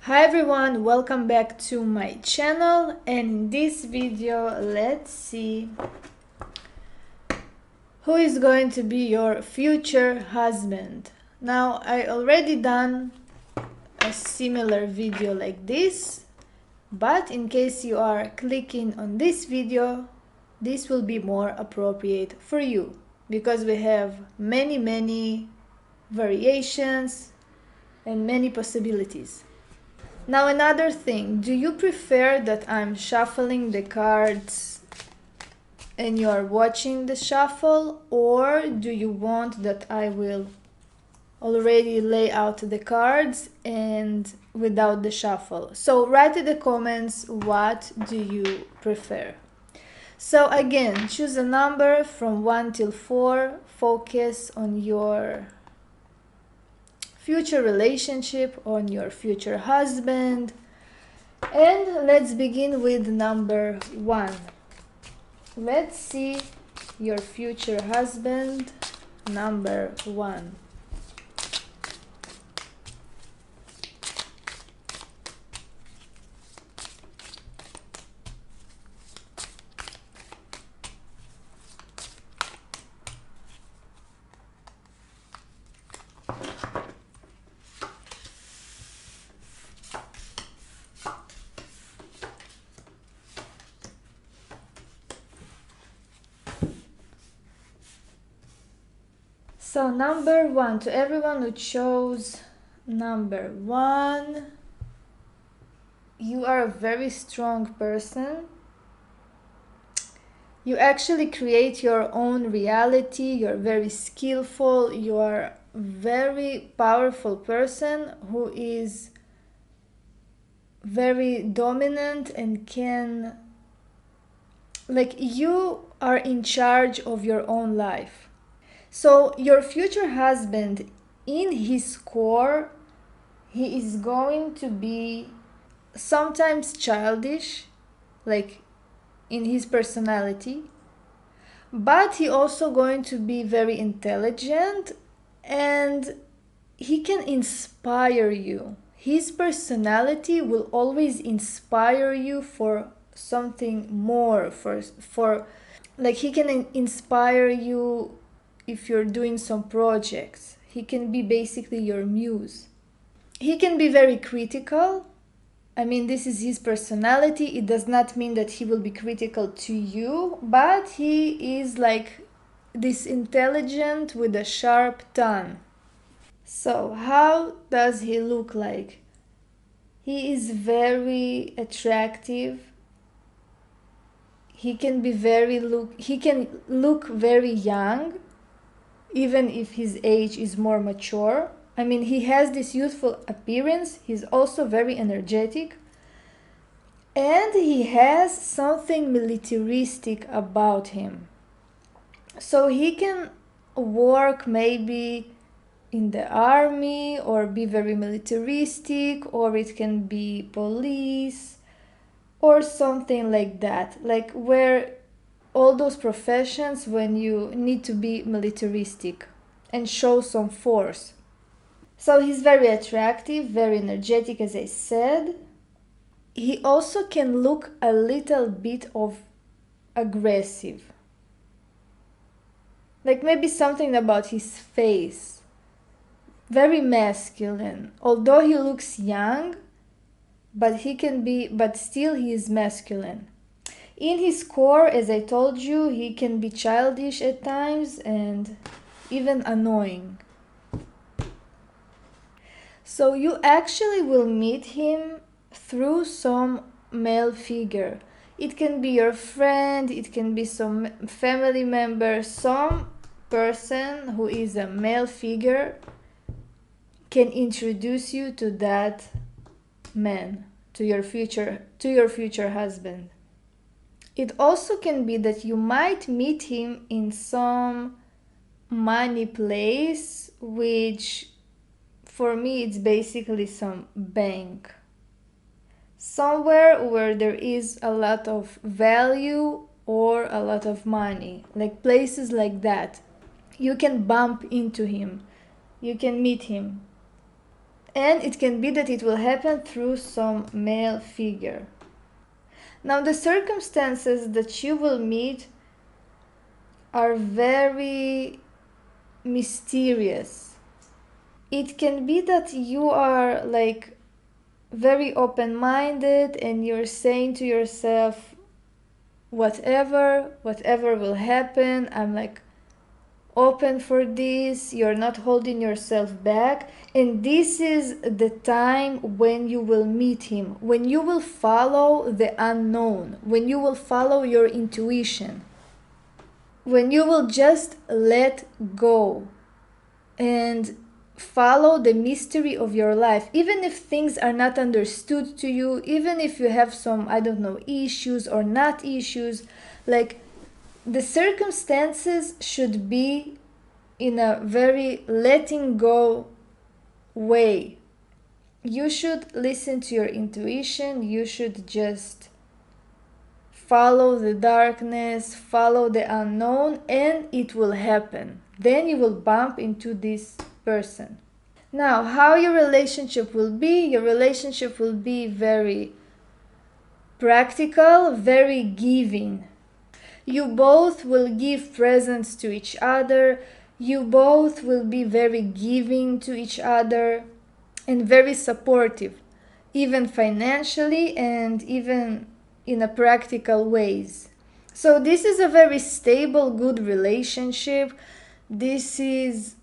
Hi everyone, welcome back to my channel, and in this video let's see who is going to be your future husband. Now I already done a similar video like this, but in case you are clicking on this video, this will be more appropriate for you because we have many variations and many possibilities. Now another thing, do you prefer that I'm shuffling the cards and you are watching the shuffle, or do you want that I will already lay out the cards and without the shuffle? So write in the comments, what do you prefer? So again, choose a number from 1 till 4, focus on your future relationship, on your future husband. And let's begin with number 1. Let's see your future husband, number 1. So number 1, to everyone who chose number 1, you are a very strong person. You actually create your own reality. You're very skillful. You are a very powerful person who is very dominant and can, like, you are in charge of your own life. So your future husband, in his core, he is going to be sometimes childish, like in his personality, but he also going to be very intelligent, and he can inspire you. His personality will always inspire you for something more, for like he can inspire you if you're doing some projects. He can be basically your muse. He can be very critical. I mean, this is his personality. It does not mean that he will be critical to you, but he is like this intelligent with a sharp tongue. So how does he look like? He is very attractive. He can look very young, even if his age is more mature. I mean, he has this youthful appearance. He's also very energetic. And he has something militaristic about him. So he can work maybe in the army or be very militaristic, or it can be police or something like that, like where all those professions when you need to be militaristic and show some force. So he's very attractive, very energetic, as I said. He also can look a little bit of aggressive, like maybe something about his face, very masculine, although he looks young, but still he is masculine. In his core, as I told you, he can be childish at times and even annoying. So you actually will meet him through some male figure. It can be your friend, it can be some family member, some person who is a male figure can introduce you to that man, to your future husband. It also can be that you might meet him in some money place, which for me it's basically some bank. Somewhere where there is a lot of value or a lot of money, like places like that. You can bump into him, you can meet him. And it can be that it will happen through some male figure. Now, the circumstances that you will meet are very mysterious. It can be that you are like very open-minded and you're saying to yourself, whatever will happen, I'm like open for this. You're not holding yourself back, and this is the time when you will meet him, when you will follow the unknown, when you will follow your intuition, when you will just let go and follow the mystery of your life, even if things are not understood to you, even if you have some, I don't know, issues or not issues, like the circumstances should be in a very letting go way. You should listen to your intuition. You should just follow the darkness, follow the unknown, and it will happen. Then you will bump into this person. Now, how your relationship will be? Your relationship will be very practical, very giving. You both will give presents to each other. You both will be very giving to each other and very supportive, even financially and even in a practical ways. So this is a very stable, good relationship. This is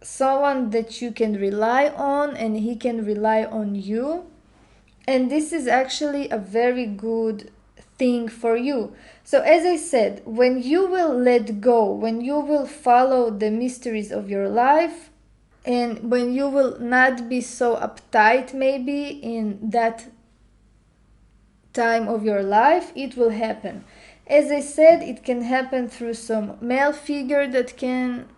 someone that you can rely on and he can rely on you. And this is actually a very good thing for you. So as I said, when you will let go, when you will follow the mysteries of your life, and when you will not be so uptight maybe in that time of your life, it will happen. As I said, it can happen through some male figure that can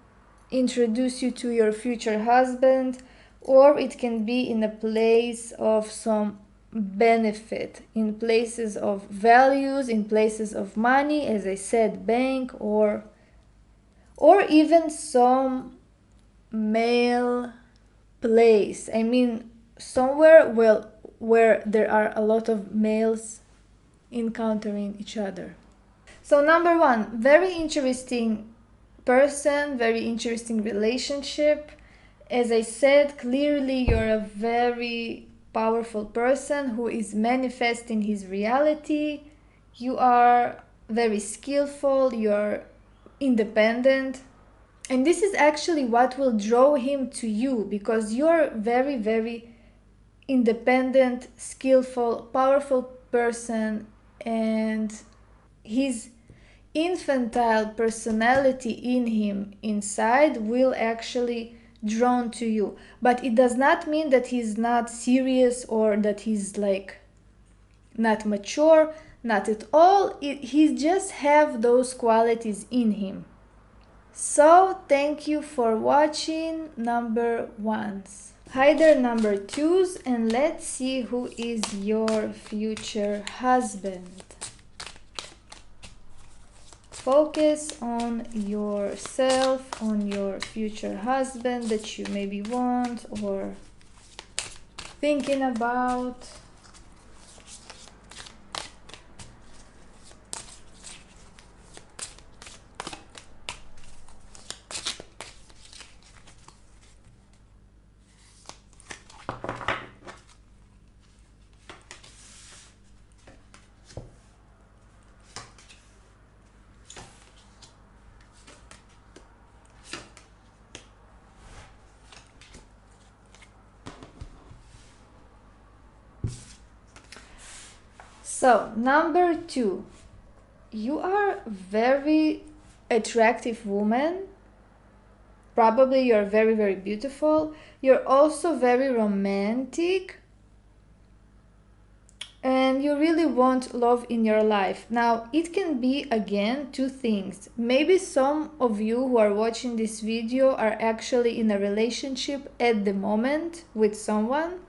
introduce you to your future husband, or it can be in a place of some benefit, in places of values, in places of money, as I said, bank, or even some male place. I mean, somewhere where there are a lot of males encountering each other. So number one, very interesting person, very interesting relationship. As I said, clearly you're a very powerful person who is manifesting his reality. You are very skillful, you're independent. And this is actually what will draw him to you, because you're very, very independent, skillful, powerful person, and his infantile personality in him inside will actually drawn to you. But it does not mean that he's not serious or that he's like not mature, not at all. He just have those qualities in him. So thank you for watching number ones. Hi there, number twos, and let's see who is your future husband. Focus on yourself, on your future husband that you maybe want or thinking about. So, number two, you are very attractive woman. Probably you're very, very beautiful. You're also very romantic. And you really want love in your life. Now, it can be, again, two things. Maybe some of you who are watching this video are actually in a relationship at the moment with someone,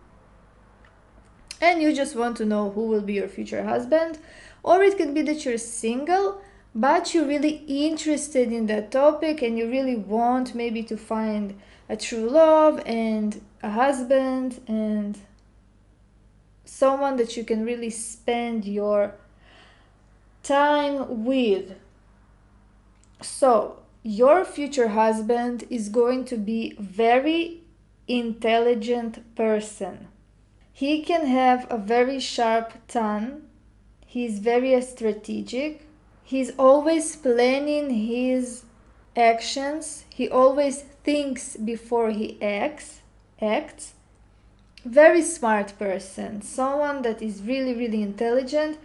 and you just want to know who will be your future husband. Or it could be that you're single, but you're really interested in that topic and you really want maybe to find a true love, and a husband and someone that you can really spend your time with. So your future husband is going to be very intelligent person. He can have a very sharp tongue. He's very strategic. He's always planning his actions. He always thinks before he acts. Very smart person, someone that is really, really intelligent.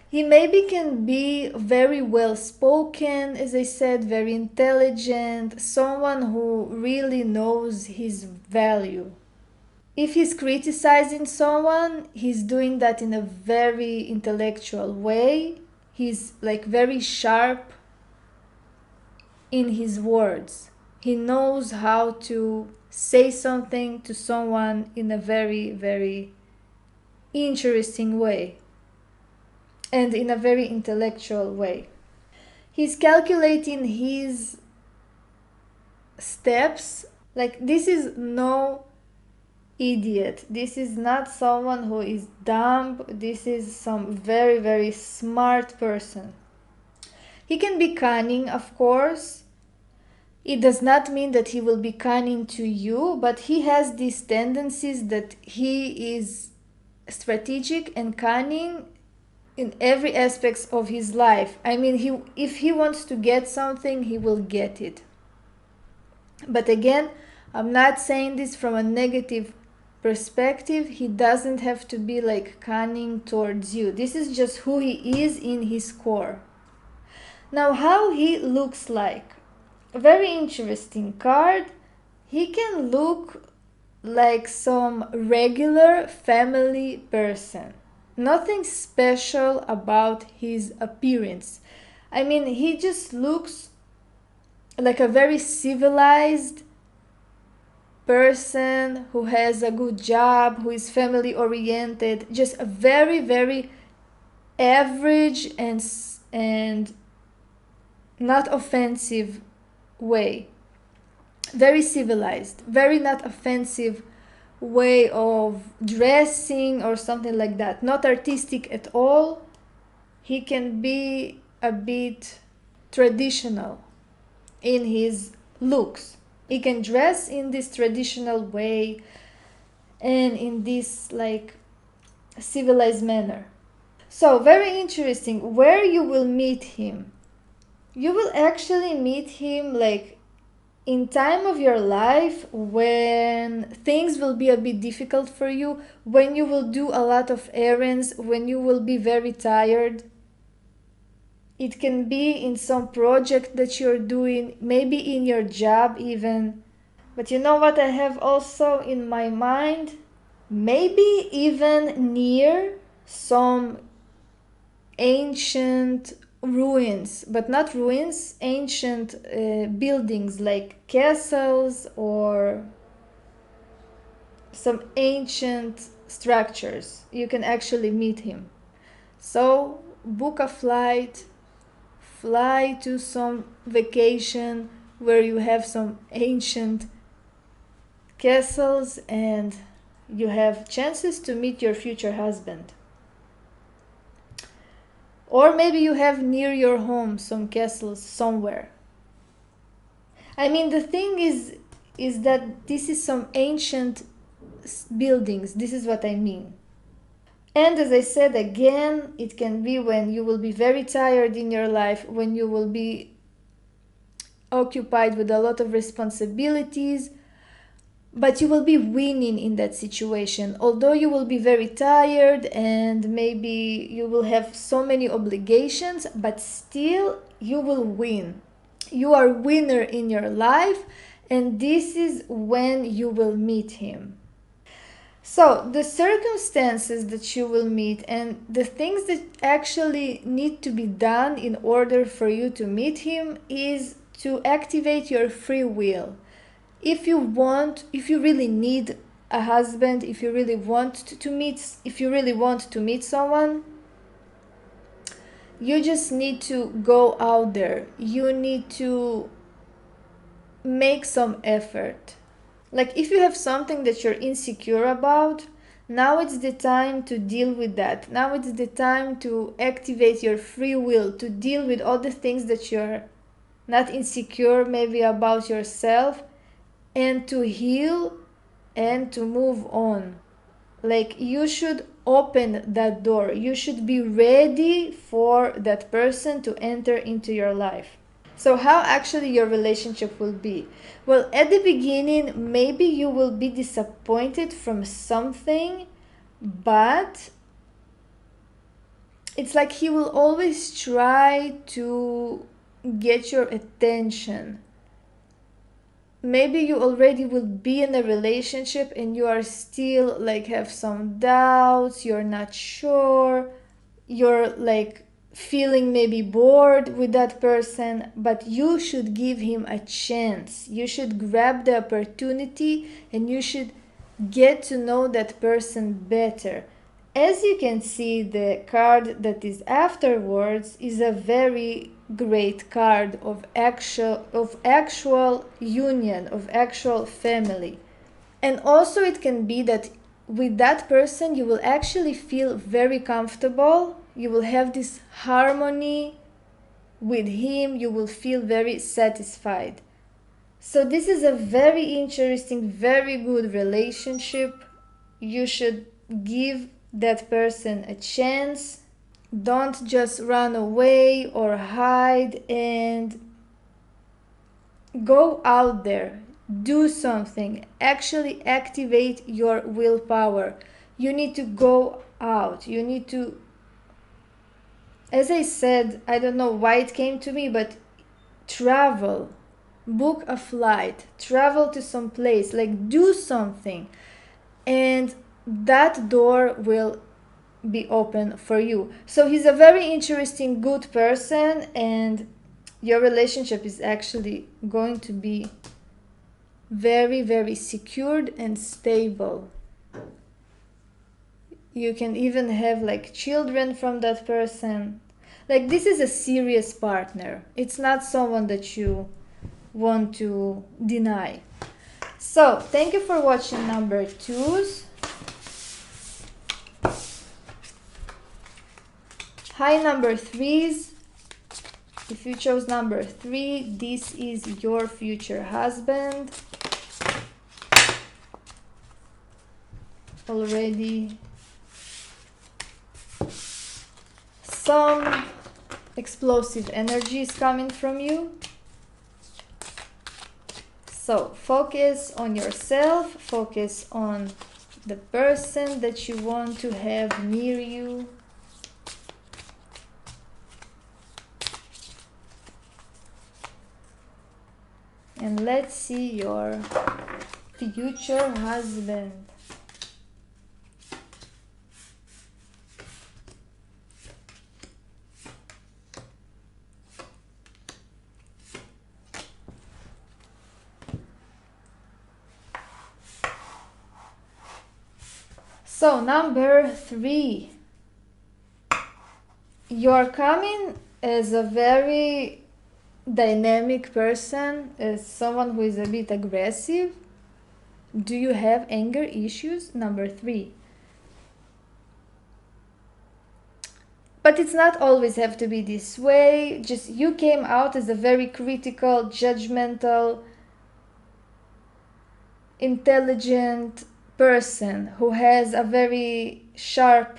He maybe can be very well spoken, as I said, very intelligent, someone who really knows his value. If he's criticizing someone, he's doing that in a very intellectual way. He's like very sharp in his words. He knows how to say something to someone in a very, very interesting way and in a very intellectual way. He's calculating his steps. Like, this is no idiot. This is not someone who is dumb. This is some very, very smart person. He can be cunning, of course. It does not mean that he will be cunning to you, but he has these tendencies that he is strategic and cunning in every aspect of his life. I mean, if he wants to get something, he will get it. But again, I'm not saying this from a negative perspective. He doesn't have to be like cunning towards you. This is just who he is in his core. Now, how he looks like. A very interesting card. He can look like some regular family person. Nothing special about his appearance. I mean, he just looks like a very civilized person who has a good job, who is family oriented, just a very, very average and not offensive way. Very civilized, very not offensive way of dressing or something like that. Not artistic at all. He can be a bit traditional in his looks. He can dress in this traditional way and in this like civilized manner. So very interesting. Where you will meet him? You will actually meet him like in time of your life when things will be a bit difficult for you, when you will do a lot of errands, when you will be very tired. It can be in some project that you're doing, maybe in your job even. But you know what I have also in my mind? Maybe even near some ancient ruins, but not ruins, ancient buildings like castles or some ancient structures. You can actually meet him. So book a flight, fly to some vacation where you have some ancient castles and you have chances to meet your future husband. Or maybe you have near your home some castles somewhere. I mean, the thing is that this is some ancient buildings. This is what I mean. And as I said again, it can be when you will be very tired in your life, when you will be occupied with a lot of responsibilities, but you will be winning in that situation. Although you will be very tired and maybe you will have so many obligations, but still you will win. You are winner in your life, and this is when you will meet him. So the circumstances that you will meet and the things that actually need to be done in order for you to meet him is to activate your free will. If you really need a husband, if you really want to meet someone, you just need to go out there. You need to make some effort. Like if you have something that you're insecure about, now it's the time to deal with that. Now it's the time to activate your free will, to deal with all the things that you're not insecure maybe about yourself, and to heal and to move on. Like you should open that door. You should be ready for that person to enter into your life. So how actually your relationship will be? Well, at the beginning, maybe you will be disappointed from something, but it's like he will always try to get your attention. Maybe you already will be in a relationship and you are still like have some doubts, you're not sure, you're like feeling maybe bored with that person, but you should give him a chance. You should grab the opportunity and you should get to know that person better. As you can see, the card that is afterwards is a very great card of actual union, of actual family. And also it can be that with that person you will actually feel very comfortable. You will have this harmony with him. You will feel very satisfied. So this is a very interesting, very good relationship. You should give that person a chance. Don't just run away or hide, and go out there. Do something. Actually activate your willpower. You need to go out. You need to, as I said, I don't know why it came to me, but travel. Book a flight. Travel to some place. Like do something. And that door will be open for you. So he's a very interesting, good person, and your relationship is actually going to be very, very secured and stable. You can even have like children from that person. Like this is a serious partner. It's not someone that you want to deny. So thank you for watching number twos. Hi number threes. If you chose number 3, this is your future husband. Already some explosive energy is coming from you. So focus on yourself, focus on the person that you want to have near you. And let's see your future husband. So number 3, you're coming as a very dynamic person, as someone who is a bit aggressive. Do you have anger issues? Number 3. But it's not always have to be this way. Just you came out as a very critical, judgmental, intelligent person who has a very sharp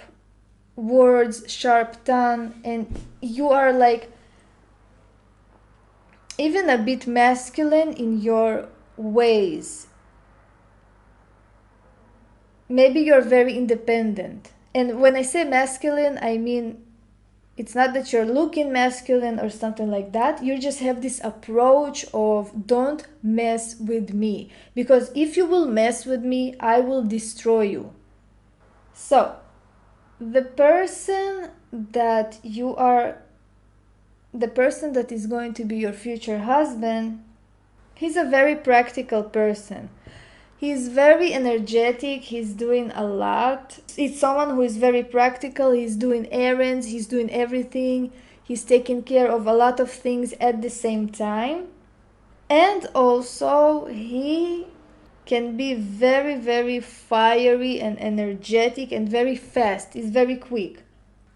words, sharp tongue, and you are like even a bit masculine in your ways. Maybe you're very independent. And when I say masculine, I mean it's not that you're looking masculine or something like that. You just have this approach of don't mess with me. Because if you will mess with me, I will destroy you. So, the person that is going to be your future husband, he's a very practical person. He's very energetic, he's doing a lot. It's someone who is very practical, he's doing errands, he's doing everything. He's taking care of a lot of things at the same time. And also he can be very, very fiery and energetic and very fast. He's very quick.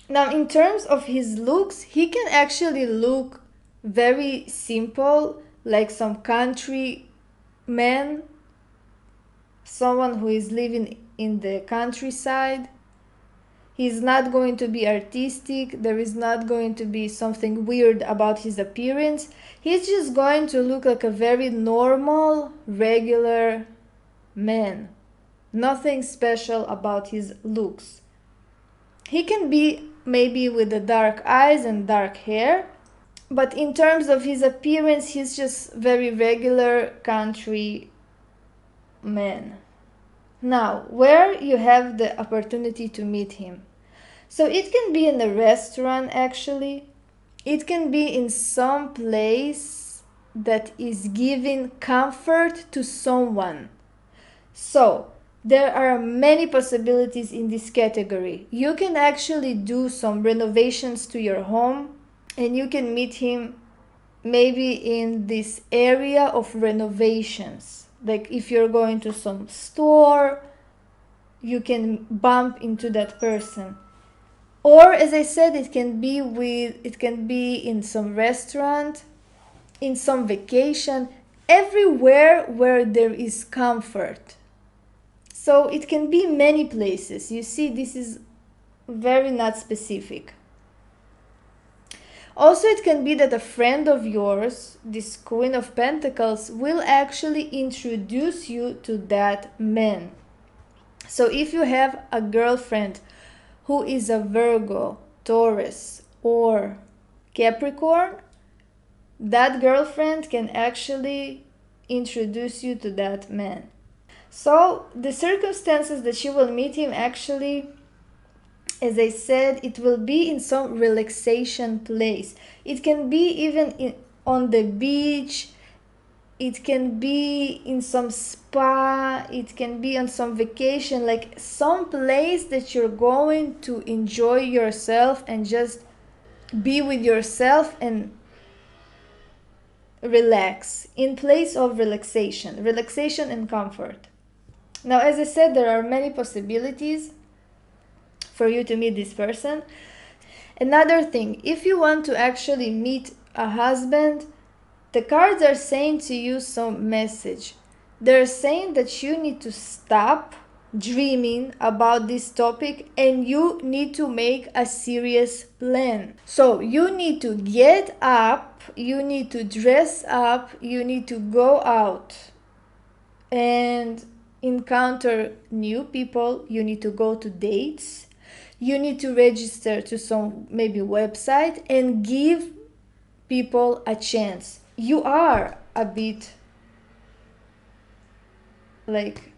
Now, in terms of his looks, he can actually look very simple, like some country man, someone who is living in the countryside. He's not going to be artistic. There is not going to be something weird about his appearance. He's just going to look like a very normal, regular man. Nothing special about his looks. He can be maybe with the dark eyes and dark hair, but in terms of his appearance, he's just very regular country man. Now, where you have the opportunity to meet him. So it can be in a restaurant actually. It can be in some place that is giving comfort to someone. So there are many possibilities in this category. You can actually do some renovations to your home and you can meet him maybe in this area of renovations. Like if you're going to some store, you can bump into that person. Or as I said, it can be in some restaurant, in some vacation, everywhere where there is comfort. So it can be many places. You see, this is very not specific. Also, it can be that a friend of yours, this Queen of Pentacles, will actually introduce you to that man. So if you have a girlfriend who is a Virgo, Taurus, or Capricorn, that girlfriend can actually introduce you to that man. So the circumstances that you will meet him actually, as I said, it will be in some relaxation place. It can be even on the beach. It can be in some spa. It can be on some vacation, like some place that you're going to enjoy yourself and just be with yourself and relax, in place of relaxation and comfort. Now, as I said, there are many possibilities for you to meet this person. Another thing, if you want to actually meet a husband, the cards are saying to you some message. They're saying that you need to stop dreaming about this topic and you need to make a serious plan. So you need to get up, you need to dress up, you need to go out and encounter new people. You need to go to dates. You need to register to some maybe website and give people a chance. You are a bit like,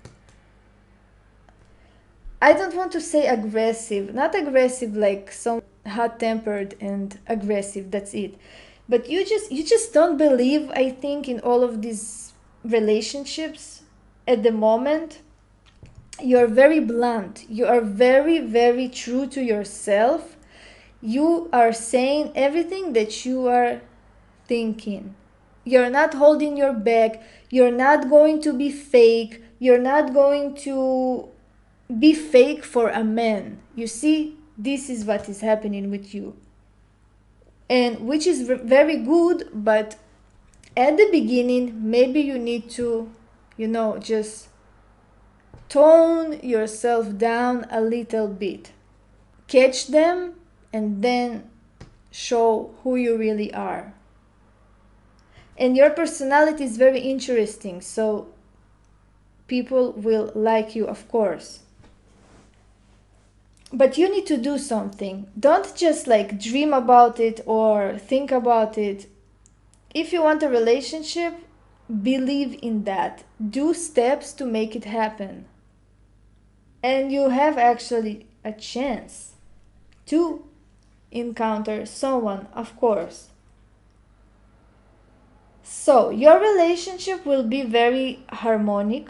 I don't want to say aggressive, not aggressive like some hot-tempered and aggressive, that's it. But you just don't believe, I think, in all of these relationships at the moment. You're very blunt. You are very, very true to yourself. You are saying everything that you are thinking. You're not holding your back. You're not going to be fake. You're not going to be fake for a man. You see, this is what is happening with you. And which is very good, but at the beginning, maybe you need to, just tone yourself down a little bit. Catch them and then show who you really are. And your personality is very interesting, so people will like you, of course. But you need to do something. Don't just like dream about it or think about it. If you want a relationship, believe in that. Do steps to make it happen. And you have actually a chance to encounter someone, of course. So your relationship will be very harmonic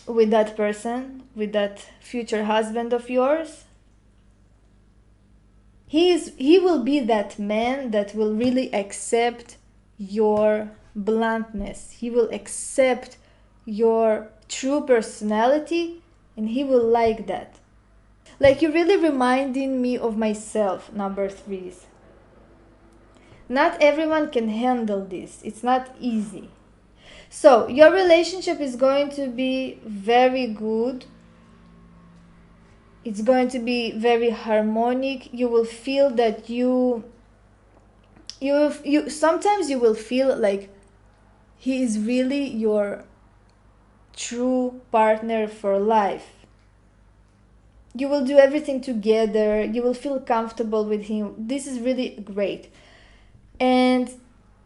with that person, with that future husband of yours. He will be that man that will really accept your bluntness. He will accept your true personality, and he will like that. Like, you're really reminding me of myself, number threes. Not everyone can handle this. It's not easy. So your relationship is going to be very good. It's going to be very harmonic. You will feel that you sometimes you will feel like he is really your true partner for life. You will do everything together. You will feel comfortable with him. This is really great. And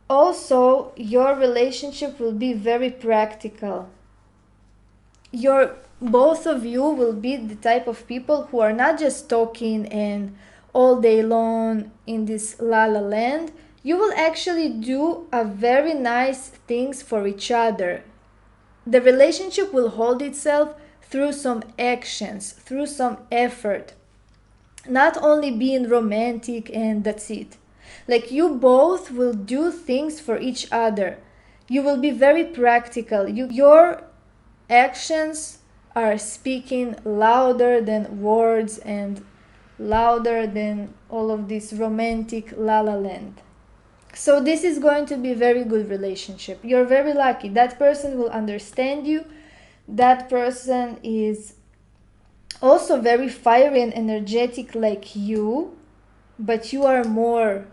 also, your relationship will be very practical. Both of you will be the type of people who are not just talking and all day long in this la la land. You will actually do a very nice things for each other. The relationship will hold itself through some actions, through some effort. Not only being romantic and that's it. Like, you both will do things for each other. You will be very practical. Your actions are speaking louder than words and louder than all of this romantic la la land. So this is going to be a very good relationship. You're very lucky. That person will understand you. That person is also very fiery and energetic like you, but you are more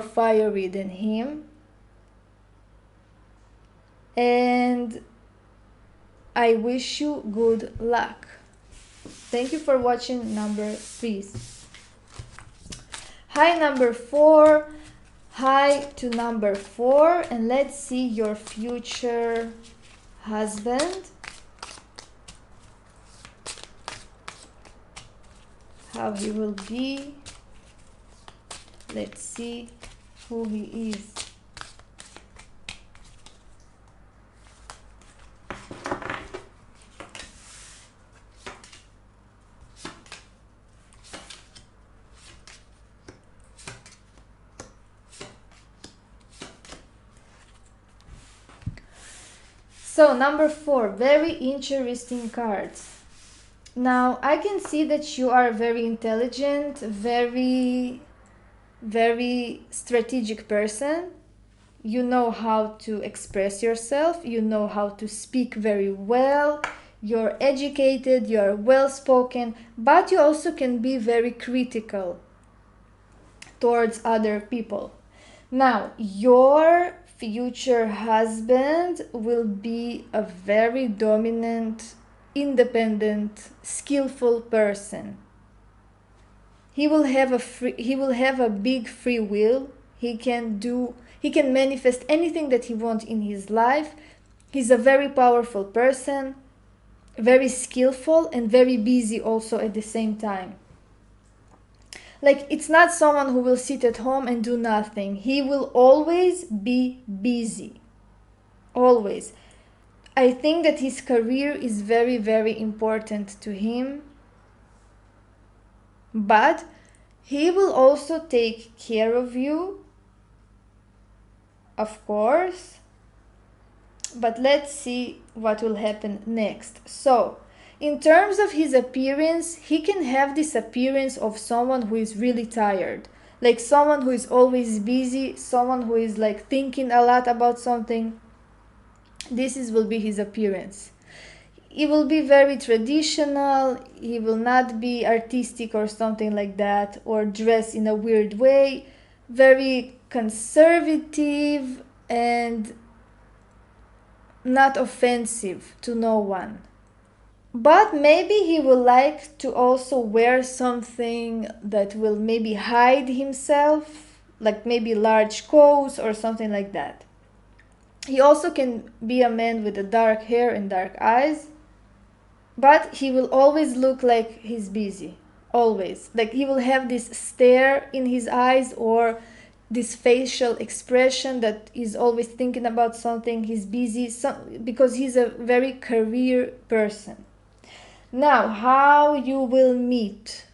fiery than him. And I wish you good luck. Thank you for watching number 3. Hi number 4. Hi to number 4, and let's see your future husband. How he will be. Let's see who he is. So number 4, very interesting cards. Now I can see that you are very intelligent, very strategic person. You know how to express yourself. You know how to speak very well. You're educated, you're well spoken, but you also can be very critical towards other people. Now, your future husband will be a very dominant, independent, skillful person. He will have a big free will. He can manifest anything that he wants in his life. He's a very powerful person, very skillful, and very busy also at the same time. Like, it's not someone who will sit at home and do nothing. He will always be busy. Always. I think that his career is very, very important to him. But he will also take care of you, of course. But let's see what will happen next. So, in terms of his appearance, he can have this appearance of someone who is really tired. Like someone who is always busy, someone who is like thinking a lot about something. Will be his appearance. He will be very traditional. He will not be artistic or something like that, or dress in a weird way. Very conservative and not offensive to no one. But maybe he will like to also wear something that will maybe hide himself, like maybe large coats or something like that. He also can be a man with a dark hair and dark eyes, but he will always look like he's busy. Always. Like, he will have this stare in his eyes or this facial expression that he's always thinking about something. He's busy because he's a very career person. Now, how you will meet?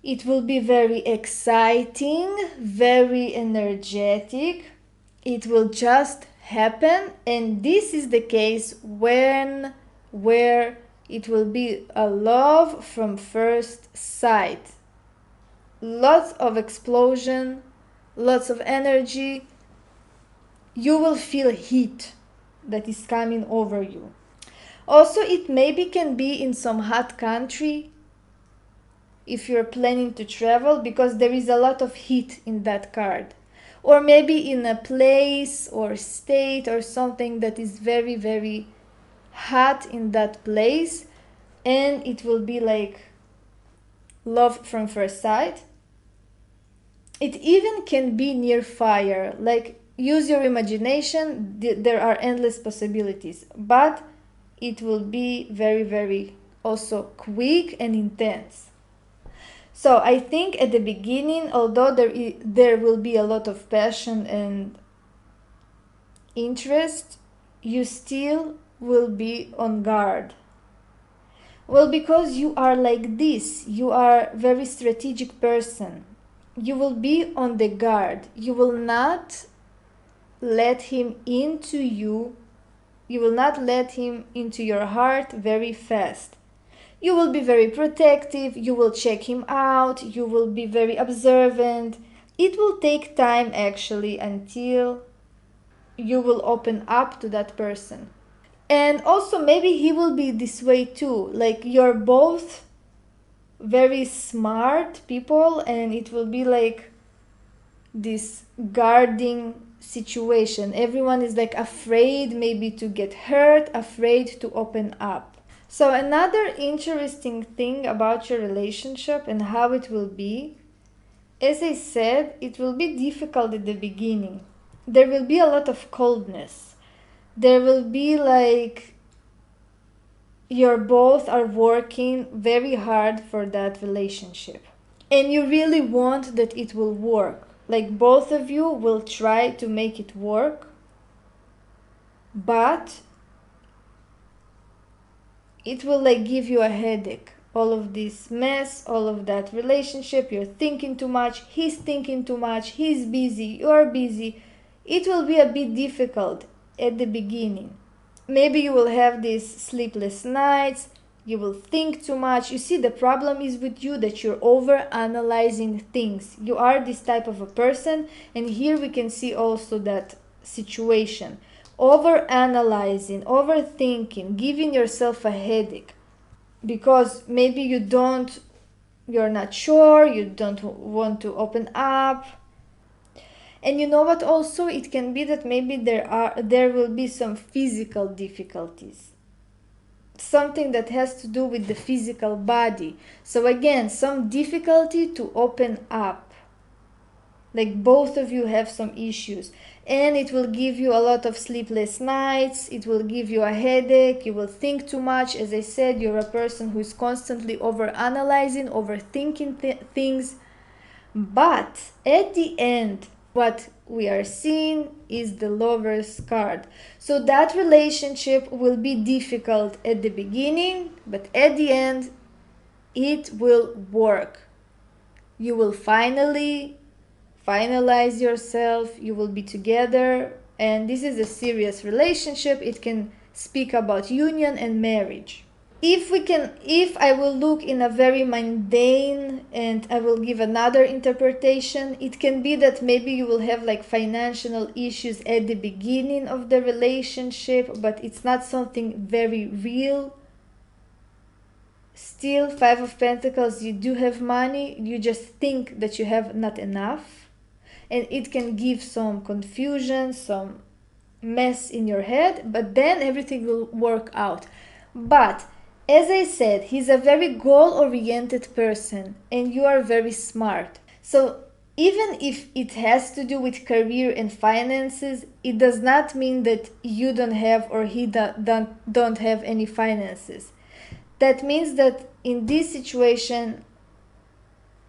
It will be very exciting, very energetic. It will just happen, and this is the case where it will be a love from first sight. Lots of explosion, lots of energy. You will feel heat that is coming over you. Also, it maybe can be in some hot country if you're planning to travel, because there is a lot of heat in that card. Or maybe in a place or state or something that is very, very hot in that place, and it will be like love from first sight. It even can be near fire, like use your imagination, there are endless possibilities, but it will be very, very also quick and intense. So I think at the beginning, although there will be a lot of passion and interest, you still will be on guard. Well, because you are like this, you are a very strategic person. You will be on the guard. You will not let him into you. You will not let him into your heart very fast. You will be very protective. You will check him out. You will be very observant. It will take time actually until you will open up to that person. And also maybe he will be this way too. Like you're both very smart people, and it will be like this guarding situation. Everyone is like afraid maybe to get hurt, afraid to open up. So another interesting thing about your relationship and how it will be, as I said, it will be difficult at the beginning. There will be a lot of coldness. There will be like you're both are working very hard for that relationship, and you really want that it will work. Like both of you will try to make it work, but it will like give you a headache. All of this mess, all of that relationship, you're thinking too much, he's thinking too much, he's busy, you're busy. It will be a bit difficult at the beginning. Maybe you will have these sleepless nights, you will think too much. You see, the problem is with you that you're over analyzing things. You are this type of a person, and here we can see also that situation. Over analyzing, overthinking, giving yourself a headache because maybe you're not sure, you don't want to open up. And you know what, also it can be that maybe there will be some physical difficulties, something that has to do with the physical body. So again, some difficulty to open up, like both of you have some issues, and it will give you a lot of sleepless nights. It will give you a headache. You will think too much. As I said, you're a person who is constantly over analyzing, overthinking things. But at the end, what we are seeing is the Lover's card. So that relationship will be difficult at the beginning, but at the end it will work. You will finalize yourself, you will be together, and this is a serious relationship. It can speak about union and marriage. If I will look in a very mundane and I will give another interpretation, it can be that maybe you will have like financial issues at the beginning of the relationship, but it's not something very real. Still, Five of Pentacles, you do have money, you just think that you have not enough, and it can give some confusion, some mess in your head, but then everything will work out. But as I said, he's a very goal-oriented person, and you are very smart. So even if it has to do with career and finances, it does not mean that you don't have or he don't have any finances. That means that in this situation,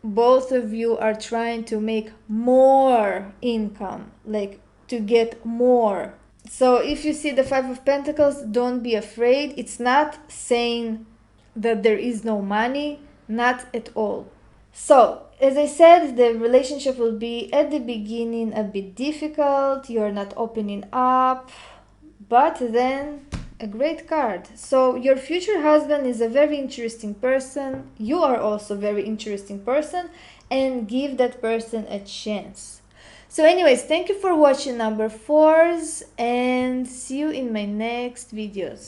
both of you are trying to make more income, like to get more. So if you see the Five of Pentacles, don't be afraid. It's not saying that there is no money, not at all. So, as I said, the relationship will be at the beginning a bit difficult, you're not opening up, but then a great card. So, your future husband is a very interesting person, you are also a very interesting person, and give that person a chance. So, anyways, thank you for watching number 4s, and see you in my next videos.